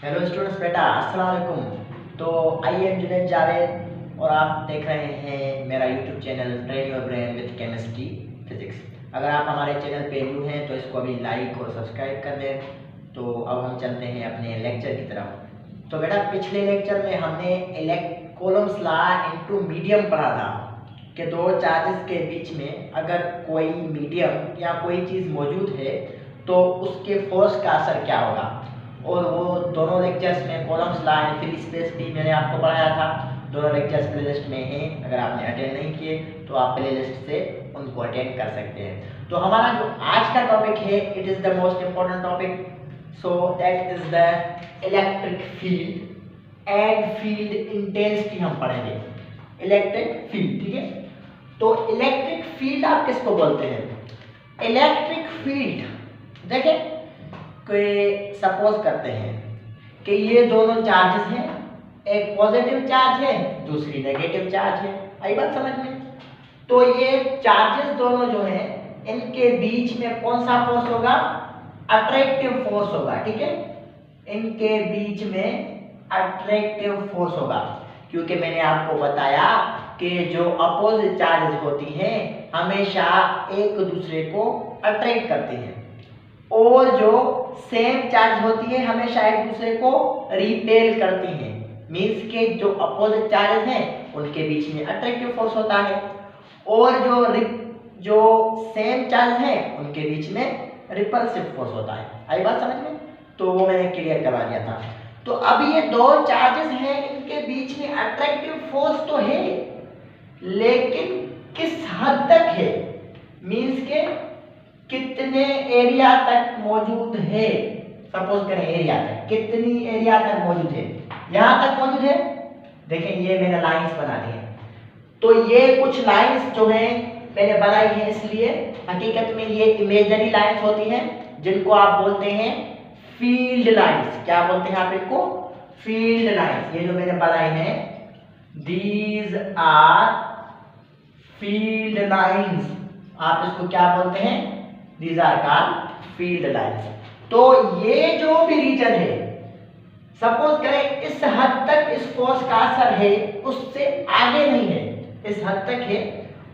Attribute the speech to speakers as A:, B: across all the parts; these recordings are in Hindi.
A: हेलो स्टूडेंट्स, बेटा अस्सलाम वालेकुम। तो आई एम जुनैद जावेद और आप देख रहे हैं मेरा YouTube channel train your brain with chemistry physics. अगर आप हमारे चैनल पे न्यू हैं तो इसको अभी लाइक और सब्सक्राइब कर दें। तो अब हम चलते हैं अपने लेक्चर की तरफ। तो बेटा पिछले लेक्चर में हमने कोलम्स लॉ इनटू मीडियम पढ़ा था कि दो चार्जेस के बीच में अगर कोई मीडियम या कोई चीज़ मौजूद है तो उसके फोर्स का असर क्या होगा। और वो दोनों लेक्चर्स में columns law and free space भी मैंने आपको पढ़ाया था। दोनों लेक्चर्स प्लेलिस्ट में हैं, अगर आपने अटेंड नहीं किए तो आप प्लेलिस्ट से उनको अटेंड कर सकते हैं। तो हमारा जो आज का टॉपिक है it is the most important topic, so that is the electric field and field intensity हम पढ़ेंगे। इलेक्ट्रिक फील्ड, ठीक है। तो इलेक्ट्रिक फील्ड आप किसको बोलते हैं? इलेक्ट्रिक फील्ड देखें, कोई सपोज करते हैं कि ये दोनों चार्जेस हैं, एक पॉजिटिव चार्ज है दूसरी नेगेटिव चार्ज है। आई बात समझ में? तो ये चार्जेस दोनों जो हैं इनके बीच में कौन सा फोर्स होगा? अट्रैक्टिव फोर्स होगा, ठीक है। इनके बीच में अट्रैक्टिव फोर्स होगा, क्योंकि मैंने आपको बताया कि जो अपोजिट चार्जेस होती हैं हमेशा एक दूसरे को अट्रैक्ट करती हैं और जो सेम चार्ज होती है हमेशा एक दूसरे को रिपेल करती हैं। मींस के जो अपोजिट चार्जेस हैं उनके बीच में अट्रैक्टिव फोर्स होता है और जो सेम चार्ज हैं उनके बीच में रिपल्सिव फोर्स होता है। आई बात समझ में? तो वो मैंने क्लियर करवा दिया था। तो अब ये दो चार्जेस हैं, इनके बीच में अट्रैक्टिव फोर्स तो है, लेकिन किस हद तक है? मींस के कितने एरिया तक मौजूद है? सपोज करें एरिया तक, कितनी एरिया तक मौजूद है? यहां तक मौजूद है। देखें ये मैंने लाइंस बना दी है। तो ये कुछ लाइंस जो हैं मैंने बनाई है, इसलिए हकीकत में ये इमेजरी लाइंस होती हैं जिनको आप बोलते हैं फील्ड लाइंस। क्या बोलते हैं आप इनको? Field lines. ये जो मैंने बनाई हैं दीज आर फील्ड लाइंस। आप इसको क्या बोलते हैं? These are called field lines। तो ये जो भी रीजन है, सपोज करें इस हद तक इस फोर्स का असर है, उससे आगे नहीं है, इस हद तक है,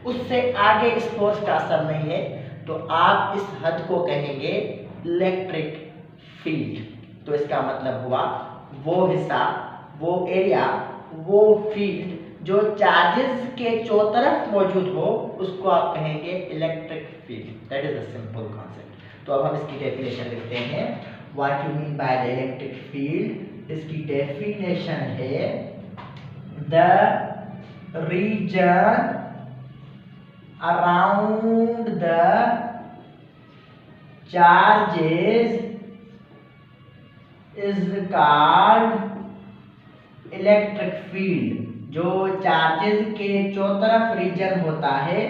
A: उससे आगे इस फोर्स का असर नहीं है, तो आप इस हद को कहेंगे इलेक्ट्रिक फील्ड। तो इसका मतलब हुआ वो हिस्सा, वो एरिया, वो फील्ड जो चार्जेस के चौतरफ मौजूद हो उसको आप कहेंगे electric field. That is a simple concept. तो अब हम इसकी डेफिनेशन लिखते हैं। What you mean by the electric field? इसकी डेफिनेशन है the region around the charges is called electric field. जो चार्जेस के चौतरफ रीजन होता है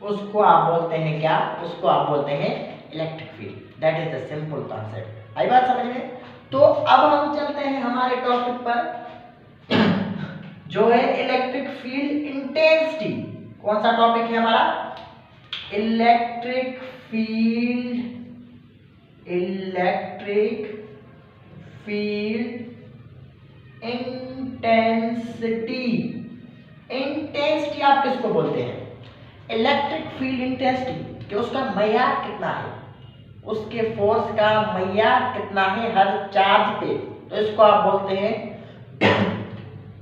A: उसको आप बोलते हैं क्या? उसको आप बोलते हैं electric field. That is the simple concept. आई बात समझ में? तो अब हम चलते हैं हमारे टॉपिक पर जो है इलेक्ट्रिक फील्ड इंटेंसिटी। कौन सा टॉपिक है हमारा? Electric field intensity. इंटेंसिटी आप किसको बोलते हैं? इलेक्ट्रिक फील्ड इंटेंसिटी, कि उसका मैयार कितना है, उसके फोर्स का मैयार कितना है हर चार्ज पे, तो इसको आप बोलते हैं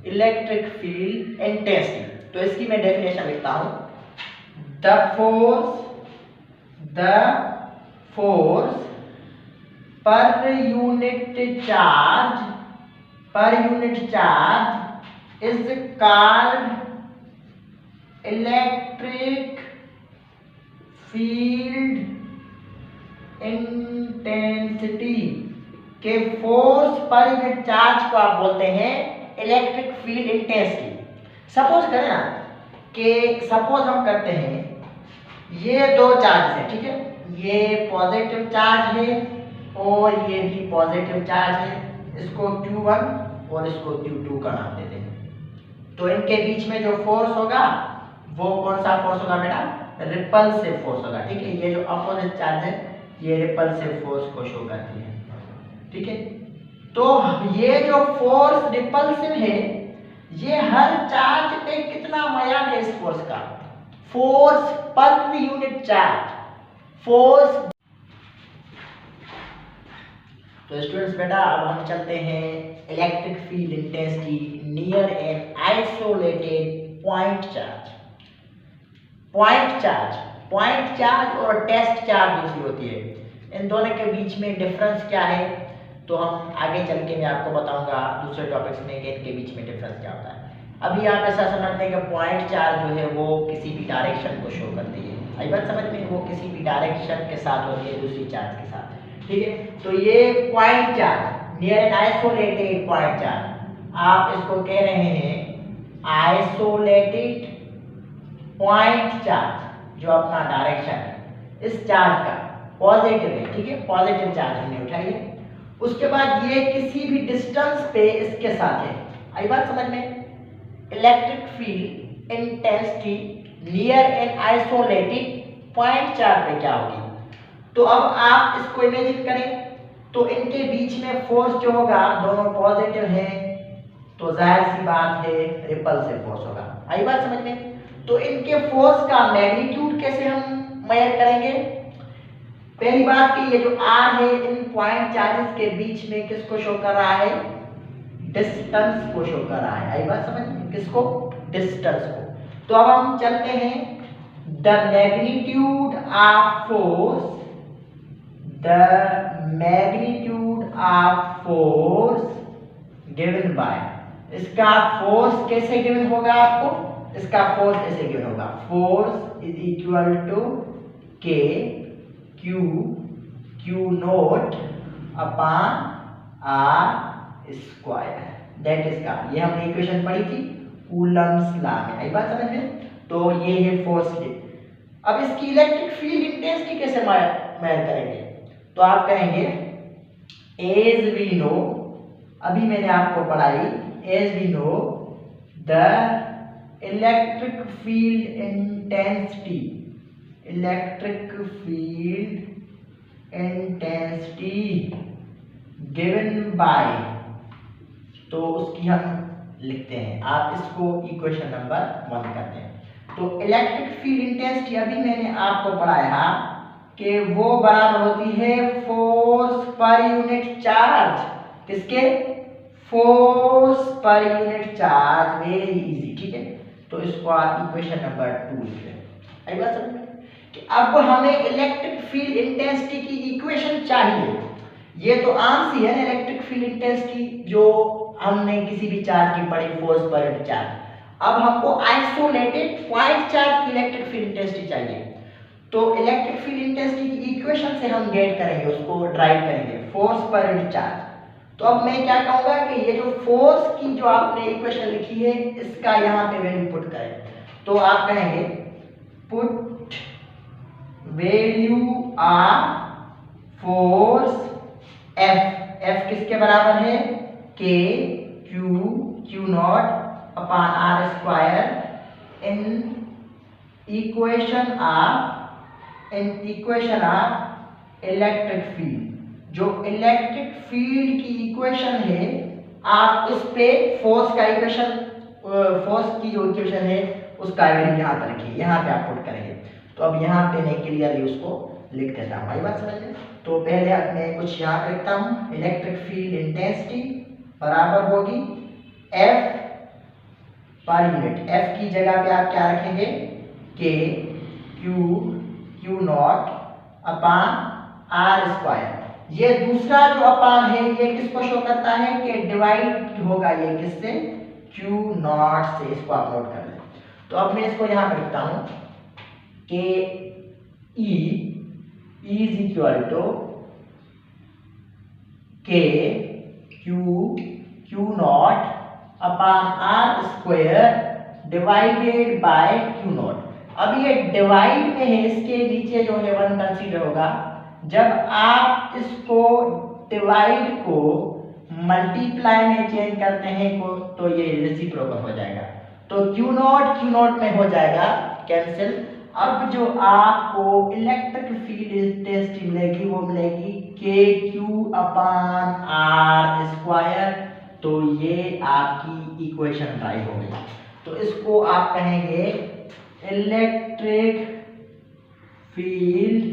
A: इलेक्ट्रिक फील्ड इंटेंसिटी। तो इसकी मैं डेफिनेशन लिखता हूं। द फोर्स पर unit charge is called electric field intensity. के फोर्स पर यूनिट चार्ज को आप बोलते हैं इलेक्ट्रिक फील्ड इंटेंसिटी। सपोज करें ना कि सपोज हम करते हैं ये दो चार्ज है, ठीक है, ये पॉजिटिव चार्ज है और ये भी पॉजिटिव चार्ज है, इसको Q1 और इसको Q2 का नाम देते हैं। तो इनके बीच में जो फोर्स होगा वो कौन सा फोर्स होगा बेटा? रिपल्सिव फोर्स होगा, ठीक है। ये जो अपोजिट चार्ज है ये रिपल्सिव फोर्स को शो करती है, ठीक है। तो ये जो फोर्स रिपल्सिव है ये हर चार्ज पे कितना मयान है इस फोर्स का, फोर्स पर यूनिट चार्ज, फोर्स। तो स्टूडेंट्स बेटा अब हम चलते हैं electric field intensity near an isolated point charge. Point charge और टेस्ट चार्ज दूसरी होती है, इन दोनों के बीच में डिफरेंस क्या है तो हम आगे चल के मैं आपको बताऊंगा दूसरे टॉपिक्स में कि इनके बीच में डिफरेंस क्या होता है। अभी आप ऐसा समझते हैं कि पॉइंट चार्ज जो है वो किसी भी डायरेक्शन को शो करती है, आई बात समझ में, वो किसी भी डायरेक्शन के साथ होती है दूसरी चार्ज के साथ, ठीक है। तो ये point charge near an isolated point charge, आप इसको कह रहे हैं आइसोलेटेड पॉइंट चार्ज, जो अपना डायरेक्शन है इस चार्ज का पॉजिटिव है, ठीक है, पॉजिटिव चार्ज हमने उठाई है। उसके बाद ये किसी भी डिस्टेंस पे इसके साथ है, आई बात समझ में। Electric field intensity near an isolated point charge पे क्या होगी, तो अब आप इसको इमेजिन करें तो इनके बीच में फोर्स जो होगा दोनों पॉजिटिव है तो जाहिर सी बात है रिपल्सिव फोर्स होगा, आई बात समझ में। तो इनके फोर्स का मैग्नीट्यूड कैसे हम मेजर करेंगे, पहली बात कि ये जो R है इन पॉइंट चार्जेस के बीच में किसको शो कर रहा है, डिस्टेंस को शो कर रहा है, आई बात समझ में, किसको, डिस्टेंस को। तो अब हम चलते हैं the magnitude of force, the magnitude of force given by, इसका फोर्स कैसे गिवन होगा आपको, इसका फोर्स ऐसे गिवन होगा, force is equal to K Q naught upon R square, that is का, ये हमने इक्वेशन पढ़ी थी कूलम्ब्स लॉ में, आई बात समझ में। तो ये है फोर्स के। अब इसकी इलेक्ट्रिक फील्ड इंटेंसिटी कैसे मेजर करेंगे, तो आप कहेंगे एज वी नो, अभी मैंने आपको पढ़ाई, as we know the electric field intensity, electric field intensity given by, तो उसकी हम लिखते हैं, आप इसको इक्वेशन नंबर 1 करते हैं। तो इलेक्ट्रिक फील्ड इंटेंसिटी अभी मैंने आपको पढ़ाया कि वो बराबर होती है फोर्स पर यूनिट चार्ज, किसके, फोर्स पर यूनिट चार्ज, वेरी इजी, ठीक है। तो इसको आप इक्वेशन नंबर 2 लिख लें, आई बात समझ में। कि अब हमें इलेक्ट्रिक फील्ड इंटेंसिटी की इक्वेशन चाहिए, ये तो आम सी है ना इलेक्ट्रिक फील्ड इंटेंसिटी जो हमने किसी भी चार्ज की पढ़ी, फोर्स पर यूनिट चार्ज। अब हमको आइसोलेटेड पॉइंट चार्ज की इलेक्ट्रिक फील्ड इंटेंसिटी चाहिए, तो इलेक्ट्रिक फील्ड इंटेंसिटी की इक्वेशन से हम गेट करेंगे, उसको ड्राइव करेंगे, फोर्स पर यूनिट चार्ज। तो अब मैं क्या कहूंगा कि ये जो फोर्स की जो आपने इक्वेशन लिखी है इसका यहाँ पे वैल्यू पुट करें, तो आप कहेंगे put value of force F किसके बराबर है, K Q naught upon R square in equation of electric field. जो इलेक्ट्रिक फील्ड की इक्वेशन है आप उस पे फोर्स का इक्वेशन, फोर्स की जो इक्वेशन है उसका वैल्यू यहाँ पर रखिए, यहाँ पे आप पुट करेंगे। तो अब यहाँ पे मैं क्लियरली उसको लिख देता हूँ, आई बात समझ में। तो पहले मैं कुछ यहाँ पे लिखता हूँ, इलेक्ट्रिक फील्ड इंटेंसिटी बराबर होगी F पर यूनिट, F की जगह पे आप क्या रखेंगे, K Q naught upon R square. ये दूसरा जो अपान है ये किसको शो करता है कि डिवाइड होगा ये किससे, क्यू नॉट से, इसको आप नोट कर लें। तो अब मैं इसको यहाँ पर लिखता हूँ कि E is equal to K Q naught upon R square divided by Q naught. अब ये डिवाइड में है, इसके नीचे जो है 1 कंसीडर होगा। जब आप इसको डिवाइड को मल्टीप्लाई में चेंज करते हैं तो ये रेसिप्रोकल हो जाएगा, तो क्यू नॉट में हो जाएगा कैंसिल, अब जो आपको इलेक्ट्रिक फील्ड इंटेंसिटी मिलेगी वो मिलेगी KQ/R²। तो ये आपकी इक्वेशन राइट हो गई। तो इसको आप कहेंगे electric field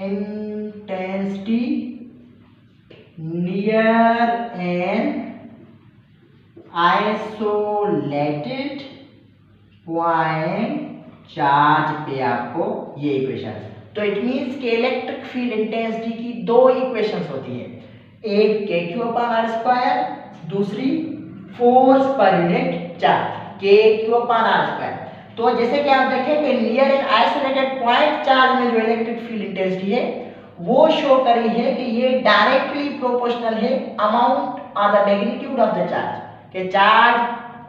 A: intensity near an isolated point charge पे आपको ये इक्वेशन। तो इट मींस कि इलेक्ट्रिक फील्ड इंटेंसिटी की दो इक्वेशंस होती हैं, एक KQ/R², दूसरी फोर्स पर यूनिट चार्ज KQ/R²। तो जैसे कि आप देखें कि near an isolated point charge में जो इलेक्ट्रिक फील्ड इंटेंसिटी है वो शो करी है कि ये डायरेक्टली प्रोपोर्शनल है अमाउंट और the magnitude of the charge, कि चार्ज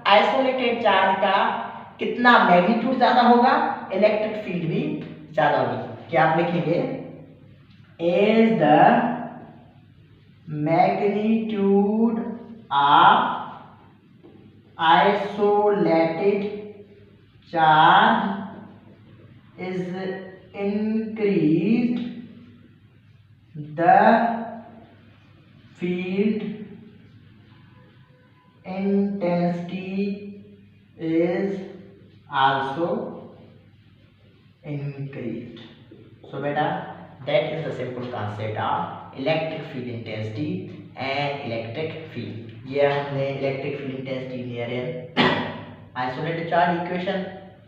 A: आइसोलेटेड चार्ज का कितना मैग्नीट्यूड ज्यादा होगा, इलेक्ट्रिक फील्ड भी ज्यादा होगी। क्या आप लिखेंगे is the magnitude of isolated charge is increased the field intensity is also increased. So beta, that is the simple concept of electric field intensity and electric field. ये हमने electric field intensity near an isolated charge equation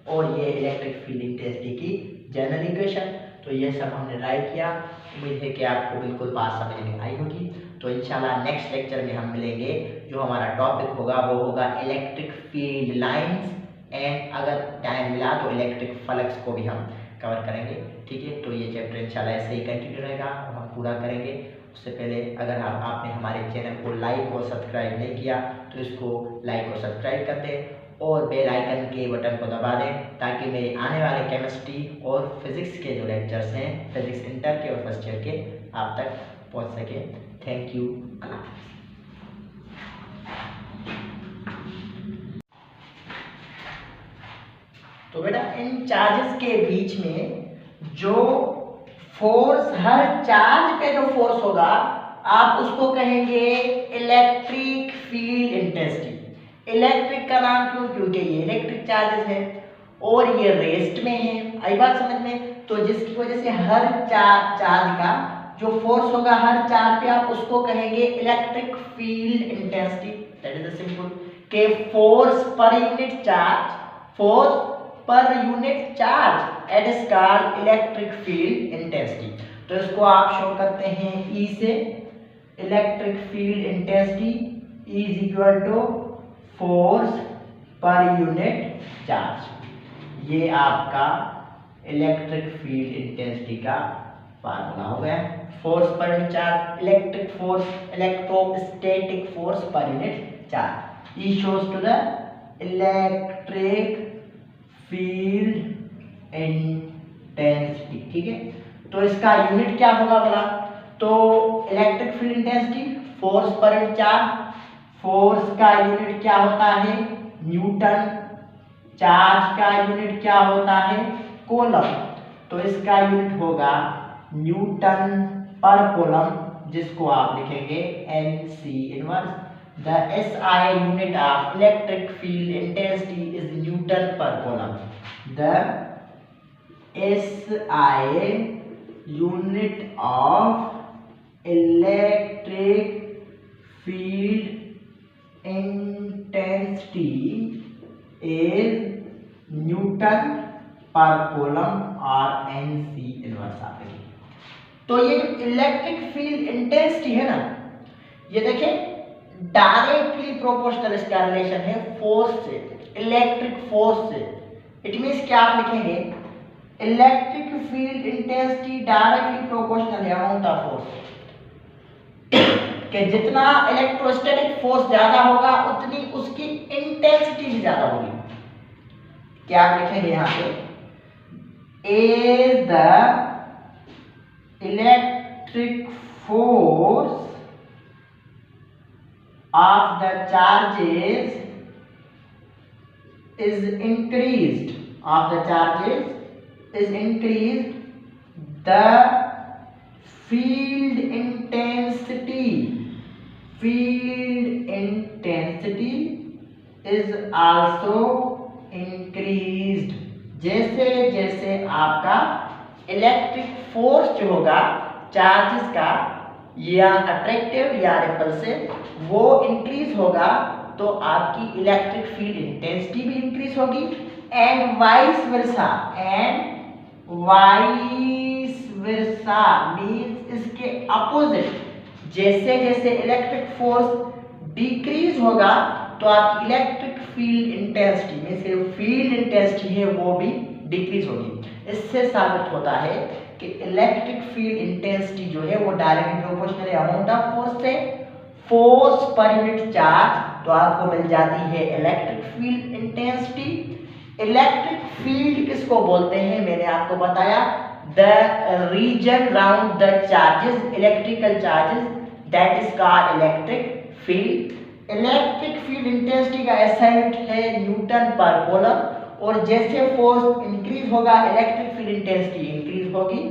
A: और ये electric field intensity की जनरल इक्वेशन, तो ये सब हमने राइट किया। उम्मीद है कि आपको बिल्कुल बात समझ में आई होगी। तो इंशाल्लाह नेक्स्ट लेक्चर में हम मिलेंगे, जो हमारा टॉपिक होगा वो होगा इलेक्ट्रिक फील्ड लाइंस एंड अगर टाइम मिला तो इलेक्ट्रिक फ्लक्स को भी हम कवर करेंगे। ठीक है, तो ये चैप्टर इंशाल्लाह ऐसे ही कंटिन्यू रहेगा और हम पूरा करेंगे। उससे पहले अगर आपने हमारे चैनल को लाइक और सब्सक्राइब नहीं किया तो इसको लाइक और सब्सक्राइब कर दें और बेल आइकन के बटन को दबा दें, ताकि मेरे आने वाले केमिस्ट्री और फिजिक्स के जो लेक्चर्स हैं, फिजिक्स इंटर के और फर्स्ट ईयर के, आप तक पहुंच सके। Thank you. अल्लाह हाफ़िज़। तो बेटा इन चार्जेस के बीच में जो फोर्स, हर चार्ज पे जो फोर्स होगा आप उसको कहेंगे इलेक्ट्रिक फील्ड इंटेंसिटी। इलेक्ट्रिक का नाम क्यों? क्योंकि ये इलेक्ट्रिक चार्जेस है और ये रेस्ट में है। आई बात समझ में? तो जिसकी वजह से हर चार्ज का जो फोर्स होगा हर चार्ज पे आप उसको कहेंगे electric field intensity. That is the simple के फोर्स पर यूनिट चार्ज, फोर्स पर unit charge it is called electric field intensity. तो इसको आप शो करते हैं E से, electric field intensity is equal to force पर यूनिट चार्ज। ये आपका इलेक्ट्रिक फील्ड इंटेंसिटी का फार्मूला हो गया। फोर्स पर unit charge, electric force, electrostatic force पर unit charge. E shows to the electric field intensity. ठीक है, तो इसका यूनिट क्या होगा बोला? तो इलेक्ट्रिक फील्ड इंटेंसिटी फोर्स पर यूनिट चार्ज, फोर्स का यूनिट क्या होता है? न्यूटन। चार्ज का यूनिट क्या होता है? कूलम। तो इसका यूनिट होगा न्यूटन पर कूलम, जिसको आप लिखेंगे NC inverse. The SI unit of electric field intensity is Newton per coulomb. The SI unit of electric field intensity is Newton per coulomb और NC इनवर्स आएगी। तो ये इलेक्ट्रिक फील्ड इंटेंसिटी है ना, ये देखें डायरेक्टली प्रोपोर्शनल इसका रिलेशन है फोर्स से, इलेक्ट्रिक फोर्स से। इट मींस क्या आप लिखेंगे electric field intensity directly proportional है अमाउंट ऑफ फोर्स, कि जितना इलेक्ट्रोस्टैटिक फोर्स ज्यादा होगा उतनी उसकी इंटेंसिटी भी ज्यादा होगी। क्या आप लिखेंगे यहां पे is the electric force of the charges is increased of the charges is increased, the field intensity is also increased। जैसे जैसे आपका इलेक्ट्रिक फोर्स जो होगा चार्जेस का या अट्रैक्टिव या रिपल्सिव वो इंक्रीज होगा तो आपकी इलेक्ट्रिक फील्ड इंटेंसिटी भी इंक्रीज होगी एंड वाइस वर्सा मींस इसके अपोजिट जैसे जैसे इलेक्ट्रिक फोर्स डिक्रीज होगा तो आपकी इलेक्ट्रिक फील्ड इंटेंसिटी मींस जो फील्ड इंटेंसिटी है वो भी डिक्रीज होगी। इससे साबित होता है कि इलेक्ट्रिक फील्ड इंटेंसिटी जो है वो डायरेक्टली प्रोपोर्शनल है अमाउंट ऑफ फोर्स से। फोर्स पर यूनिट चार्ज तो आपको मिल जाती है electric field intensity. Electric field किसको बोलते हैं मैंने आपको बताया, the region round the charges electrical charges that is called electric field. Electric field intensity का SI यूनिट है न्यूटन पर कूलम और जैसे फोर्स इंक्रीज होगा इलेक्ट्रिक फील्ड इंटेंसिटी इंक्रीज होगी,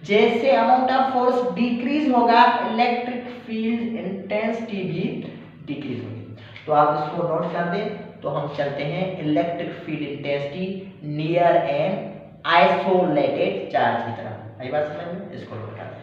A: जैसे अमाउंट ऑफ फोर्स डिक्रीज होगा इलेक्ट्रिक फील्ड इंटेंसिटी भी डिक्रीज होगी। तो आप इसको नोट कर दें। तो हम चलते हैं electric field intensity near an isolated charge की तरफ। आई बात समझ में, इसको नोट कर दें।